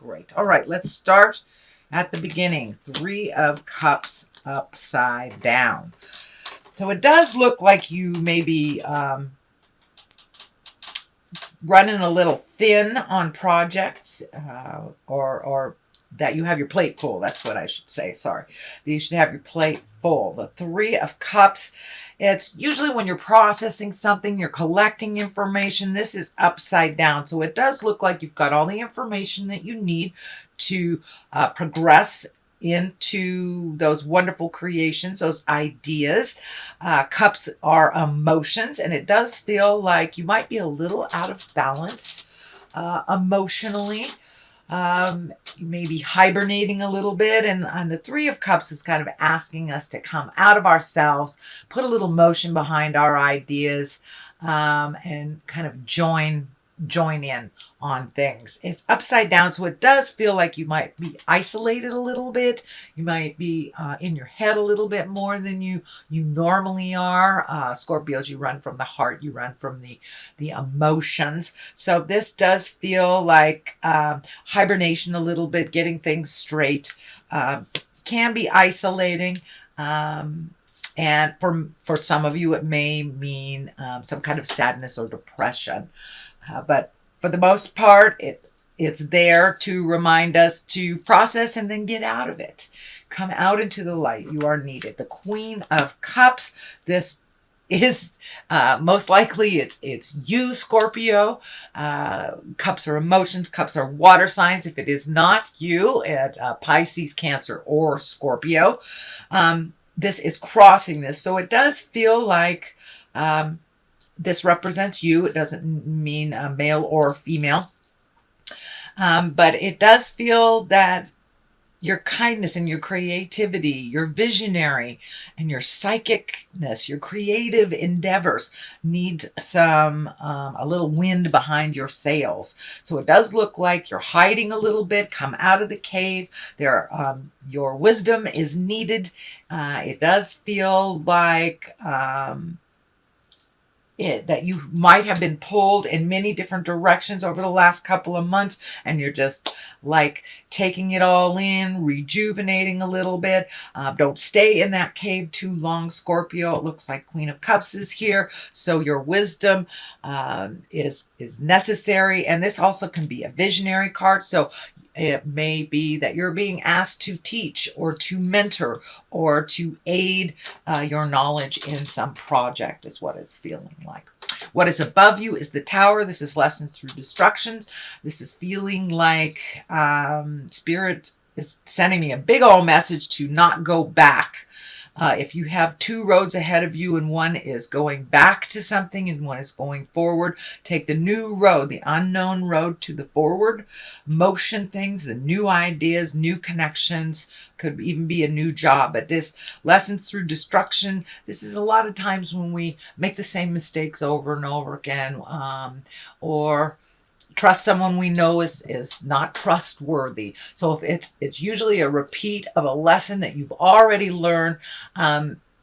Great. All right, let's start at the beginning. 3 of Cups upside down. So it does look like you may be running a little thin on projects, or that you have your plate full. That's what I should say. Sorry. You should have your plate full. The 3 of Cups, it's usually when you're processing something, you're collecting information. This is upside down. So it does look like you've got all the information that you need to progress into those wonderful creations, those ideas. Cups are emotions, and it does feel like you might be a little out of balance emotionally. You may be hibernating a little bit, and the 3 of Cups is kind of asking us to come out of ourselves, put a little motion behind our ideas, and kind of join in on things. It's upside down, so it does feel like you might be isolated a little bit. You might be in your head a little bit more than you normally are. Scorpios, you run from the heart, you run from the emotions. So this does feel like hibernation a little bit, getting things straight. Can be isolating. And for some of you, it may mean some kind of sadness or depression. But for the most part, it's there to remind us to process and then get out of it. Come out into the light. You are needed. The Queen of Cups, this is most likely it's you, Scorpio. Cups are emotions. Cups are water signs. If it is not you, Pisces, Cancer, or Scorpio, this is crossing this. So it does feel like this represents you. It doesn't mean male or female. But it does feel that your kindness and your creativity, your visionary and your psychicness, your creative endeavors need a little wind behind your sails. So it does look like you're hiding a little bit. Come out of the cave. Your wisdom is needed. It does feel like that you might have been pulled in many different directions over the last couple of months, and you're just like taking it all in, rejuvenating a little bit. Don't stay in that cave too long, Scorpio. It looks like Queen of Cups is here, so your wisdom is necessary. And this also can be a visionary card, so it may be that you're being asked to teach or to mentor or to aid your knowledge in some project is what it's feeling like. What is above you is the Tower. This is lessons through destructions. This is feeling like Spirit is sending me a big old message to not go back. If you have 2 roads ahead of you and one is going back to something and one is going forward, take the new road, the unknown road to the forward motion things, the new ideas, new connections, could even be a new job. But this lessons through destruction, this is a lot of times when we make the same mistakes over and over again, or trust someone we know is not trustworthy. So if it's usually a repeat of a lesson that you've already learned.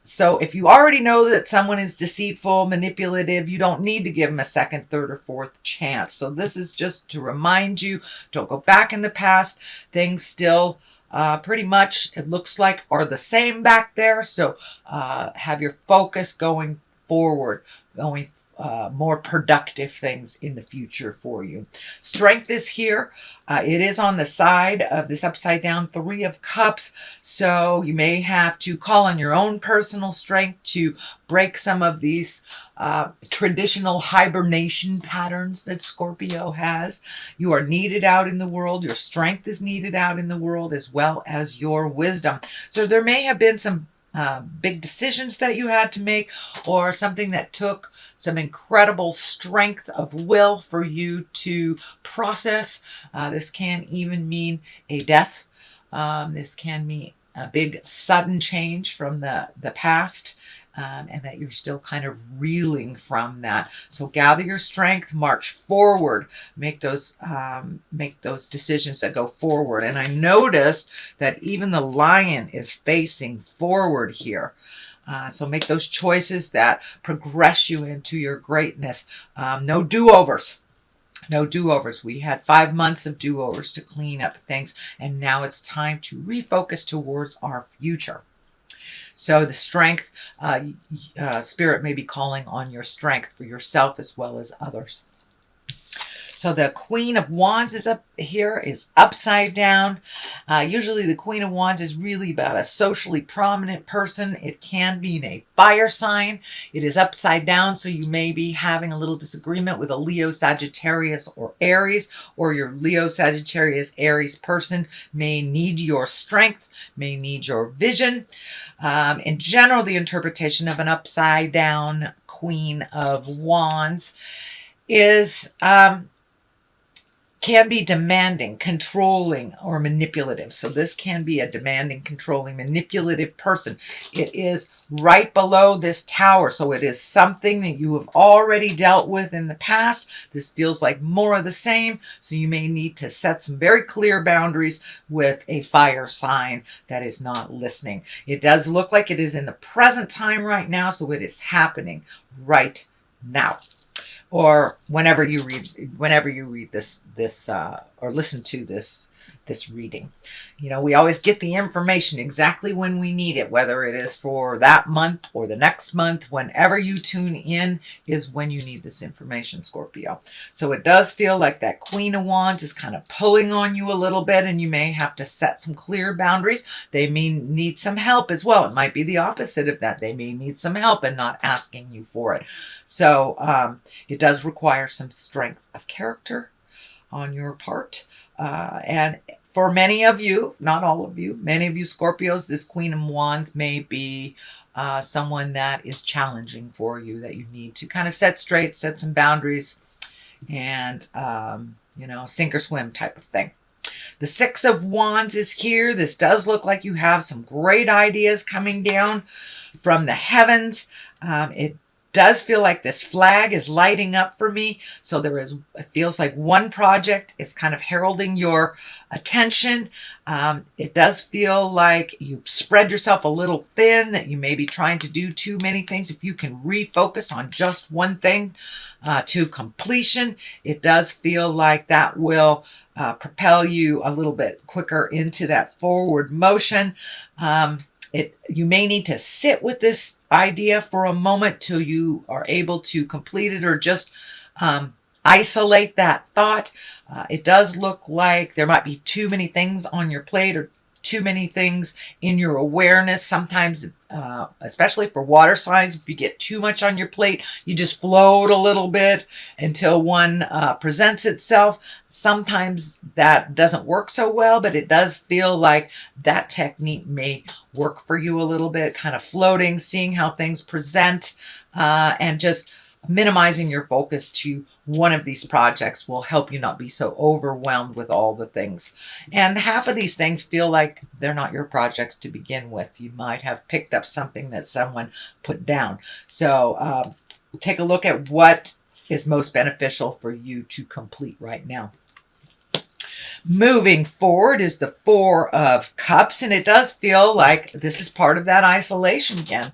So if you already know that someone is deceitful, manipulative, you don't need to give them a second, third, or fourth chance. So this is just to remind you, don't go back in the past. Things still pretty much, it looks like, are the same back there. So have your focus going forward, more productive things in the future for you. Strength is here. It is on the side of this upside down 3 of Cups. So you may have to call on your own personal strength to break some of these traditional hibernation patterns that Scorpio has. You are needed out in the world. Your strength is needed out in the world, as well as your wisdom. So there may have been some big decisions that you had to make, or something that took some incredible strength of will for you to process. This can even mean a death. This can mean a big sudden change from the past. And that you're still kind of reeling from that. So gather your strength, march forward, make those decisions that go forward. And I noticed that even the lion is facing forward here. So make those choices that progress you into your greatness. No do-overs. No do-overs. We had 5 months of do-overs to clean up things, and now it's time to refocus towards our future. So the strength, Spirit may be calling on your strength for yourself as well as others. So the Queen of Wands is up here, is upside down. Usually the Queen of Wands is really about a socially prominent person. It can be in a fire sign. It is upside down, so you may be having a little disagreement with a Leo, Sagittarius, or Aries, or your Leo, Sagittarius, Aries person may need your strength, may need your vision. In general, the interpretation of an upside down Queen of Wands is can be demanding, controlling, or manipulative. So this can be a demanding, controlling, manipulative person. It is right below this tower. So it is something that you have already dealt with in the past. This feels like more of the same. So you may need to set some very clear boundaries with a fire sign that is not listening. It does look like it is in the present time right now. So it is happening right now. Or whenever you read this or listen to this reading. You know, we always get the information exactly when we need it, whether it is for that month or the next month. Whenever you tune in is when you need this information, Scorpio. So it does feel like that Queen of Wands is kind of pulling on you a little bit, and you may have to set some clear boundaries. They may need some help as well. It might be the opposite of that. They may need some help and not asking you for it. So it does require some strength of character on your part. And for many of you, not all of you, many of you Scorpios, this Queen of Wands may be someone that is challenging for you, that you need to kind of set straight, set some boundaries, and, you know, sink or swim type of thing. The Six of Wands is here. This does look like you have some great ideas coming down from the heavens. It does feel like this flag is lighting up for me. So it feels like one project is kind of heralding your attention. It does feel like you've spread yourself a little thin, that you may be trying to do too many things. If you can refocus on just one thing to completion, it does feel like that will propel you a little bit quicker into that forward motion. You may need to sit with this idea for a moment till you are able to complete it, or just isolate that thought. It does look like there might be too many things on your plate, or too many things in your awareness. Sometimes, especially for water signs, if you get too much on your plate, you just float a little bit until one presents itself. Sometimes that doesn't work so well, but it does feel like that technique may work for you a little bit, kind of floating, seeing how things present, and just minimizing your focus to one of these projects will help you not be so overwhelmed with all the things. And half of these things feel like they're not your projects to begin with. You might have picked up something that someone put down. So take a look at what is most beneficial for you to complete right now. Moving forward is the Four of Cups, and it does feel like this is part of that isolation again.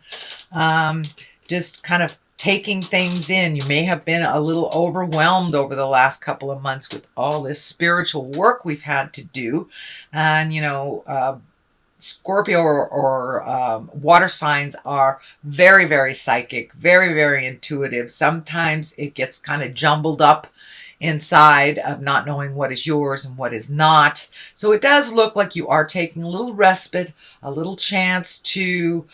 Just kind of taking things in. You may have been a little overwhelmed over the last couple of months with all this spiritual work we've had to do. And, you know, Scorpio or water signs are very, very psychic, very, very intuitive. Sometimes it gets kind of jumbled up inside of not knowing what is yours and what is not. So it does look like you are taking a little respite, a little chance to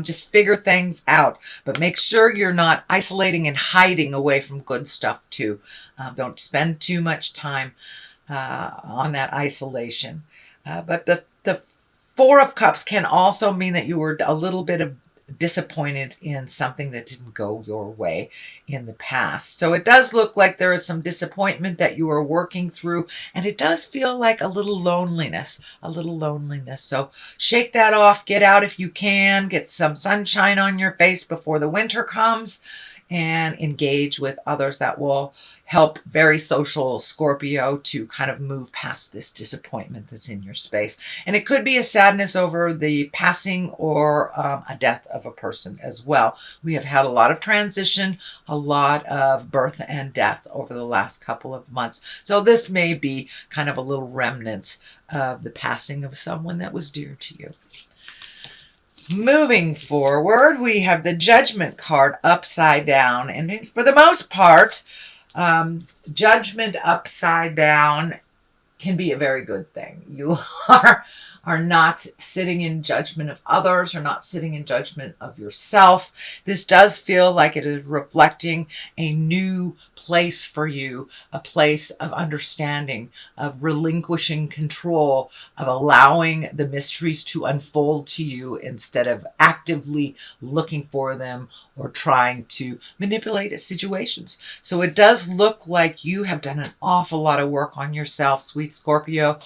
just figure things out. But make sure you're not isolating and hiding away from good stuff too. Don't spend too much time on that isolation. But the Four of Cups can also mean that you were a little bit disappointed in something that didn't go your way in the past. So it does look like there is some disappointment that you are working through, and it does feel like a little loneliness, So shake that off, get out if you can, get some sunshine on your face before the winter comes, and engage with others that will help very social Scorpio to kind of move past this disappointment that's in your space. And it could be a sadness over the passing or a death of a person as well. We have had a lot of transition, a lot of birth and death over the last couple of months. So this may be kind of a little remnants of the passing of someone that was dear to you. Moving forward, we have the Judgment card upside down. And for the most part, Judgment upside down can be a very good thing. You are not sitting in judgment of others, or not sitting in judgment of yourself. This does feel like it is reflecting a new place for you, a place of understanding, of relinquishing control, of allowing the mysteries to unfold to you instead of actively looking for them or trying to manipulate situations. So it does look like you have done an awful lot of work on yourself, sweet Scorpio,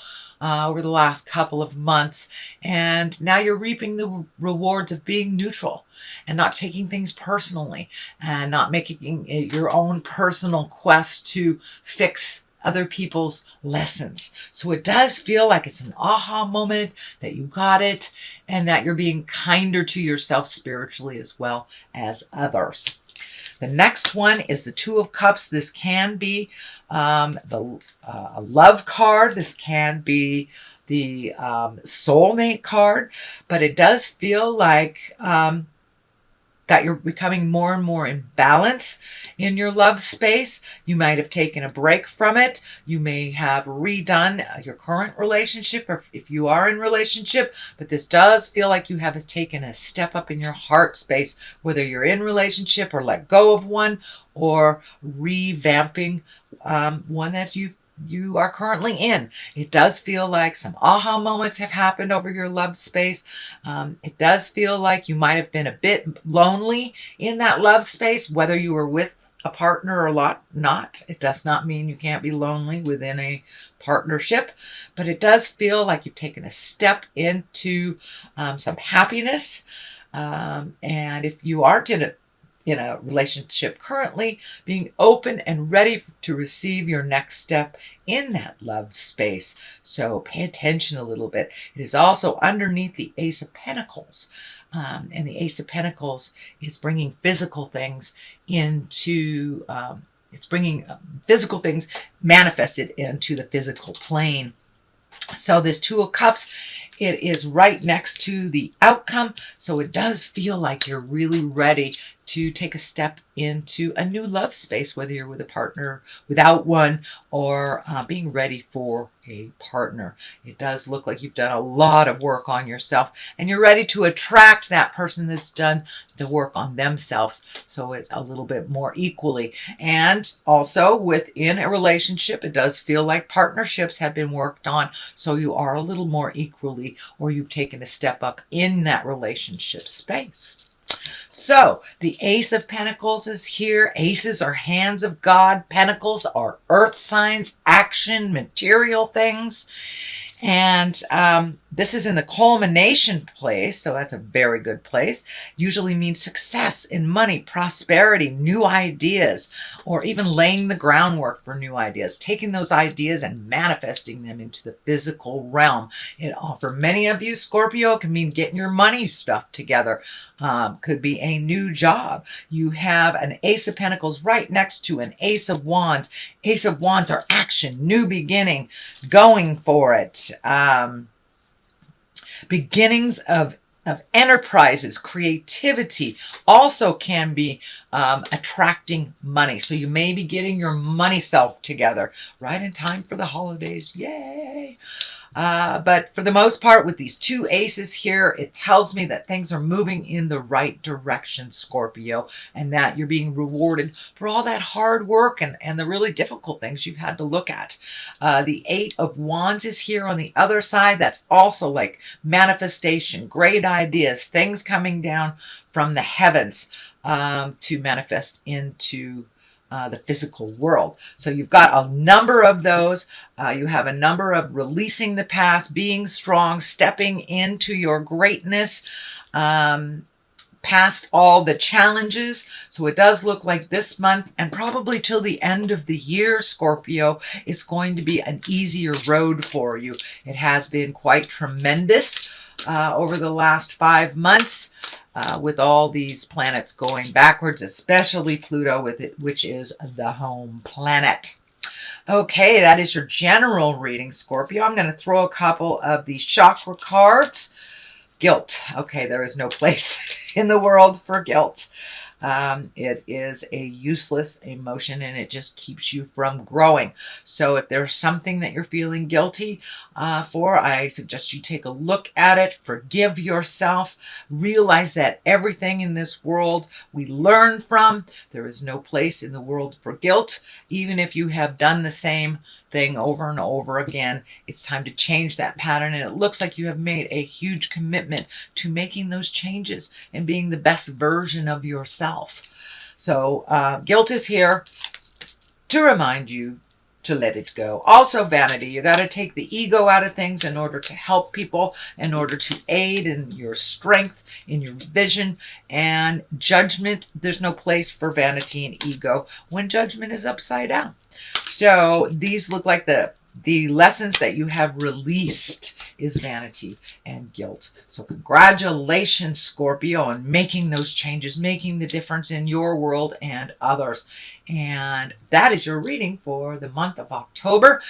over the last couple of months, and now you're reaping the rewards of being neutral and not taking things personally and not making it your own personal quest to fix other people's lessons. So it does feel like it's an aha moment, that you got it, and that you're being kinder to yourself spiritually as well as others. The next one is the Two of Cups. This can be a love card. This can be the soulmate card. But it does feel like that you're becoming more and more in balance in your love space. You might have taken a break from it. You may have redone your current relationship, or if you are in relationship, but this does feel like you have taken a step up in your heart space, whether you're in relationship or let go of one, or revamping one that you are currently in. It does feel like some aha moments have happened over your love space. It does feel like you might have been a bit lonely in that love space, whether you were with a partner or not. It does not mean you can't be lonely within a partnership, but it does feel like you've taken a step into some happiness. And if you aren't in a relationship currently, being open and ready to receive your next step in that love space. So pay attention a little bit. It is also underneath the Ace of Pentacles. And the Ace of Pentacles is bringing physical things into, it's bringing physical things manifested into the physical plane. So this Two of Cups, it is right next to the outcome. So it does feel like you're really ready to take a step into a new love space, whether you're with a partner, without one, or being ready for a partner. It does look like you've done a lot of work on yourself, and you're ready to attract that person that's done the work on themselves. So it's a little bit more equally. And also within a relationship, it does feel like partnerships have been worked on. So you are a little more equally, or you've taken a step up in that relationship space. So the Ace of Pentacles is here. Aces are hands of God. Pentacles are earth signs, action, material things. And this is in the culmination place, so that's a very good place. Usually means success in money, prosperity, new ideas, or even laying the groundwork for new ideas, taking those ideas and manifesting them into the physical realm. For many of you, Scorpio, it can mean getting your money stuff together. Could be a new job. You have an Ace of Pentacles right next to an Ace of Wands. Ace of Wands are action, new beginning, going for it. Beginnings of enterprises, creativity, also can be attracting money. So you may be getting your money self together right in time for the holidays. Yay! But for the most part, with these two aces here, it tells me that things are moving in the right direction, Scorpio, and that you're being rewarded for all that hard work and the really difficult things you've had to look at. The Eight of Wands is here on the other side. That's also like manifestation, great ideas, things coming down from the heavens to manifest into the physical world. So you've got a number of those. You have a number of releasing the past, being strong, stepping into your greatness, past all the challenges. So it does look like this month and probably till the end of the year, Scorpio, is going to be an easier road for you. It has been quite tremendous over the last 5 months. With all these planets going backwards, especially Pluto with it, which is the home planet. Okay, that is your general reading, Scorpio. I'm going to throw a couple of these chakra cards. Guilt. Okay, there is no place in the world for guilt. It is a useless emotion and it just keeps you from growing. So if there's something that you're feeling guilty for, I suggest you take a look at it, forgive yourself, realize that everything in this world we learn from. There is no place in the world for guilt. Even if you have done the same thing over and over again, it's time to change that pattern. And it looks like you have made a huge commitment to making those changes and being the best version of yourself. So guilt is here to remind you to let it go. Also vanity. You got to take the ego out of things in order to help people, in order to aid in your strength, in your vision. And judgment, there's no place for vanity and ego when judgment is upside down. So these look like the lessons that you have released is vanity and guilt. So congratulations, Scorpio, on making those changes, making the difference in your world and others. And that is your reading for the month of October.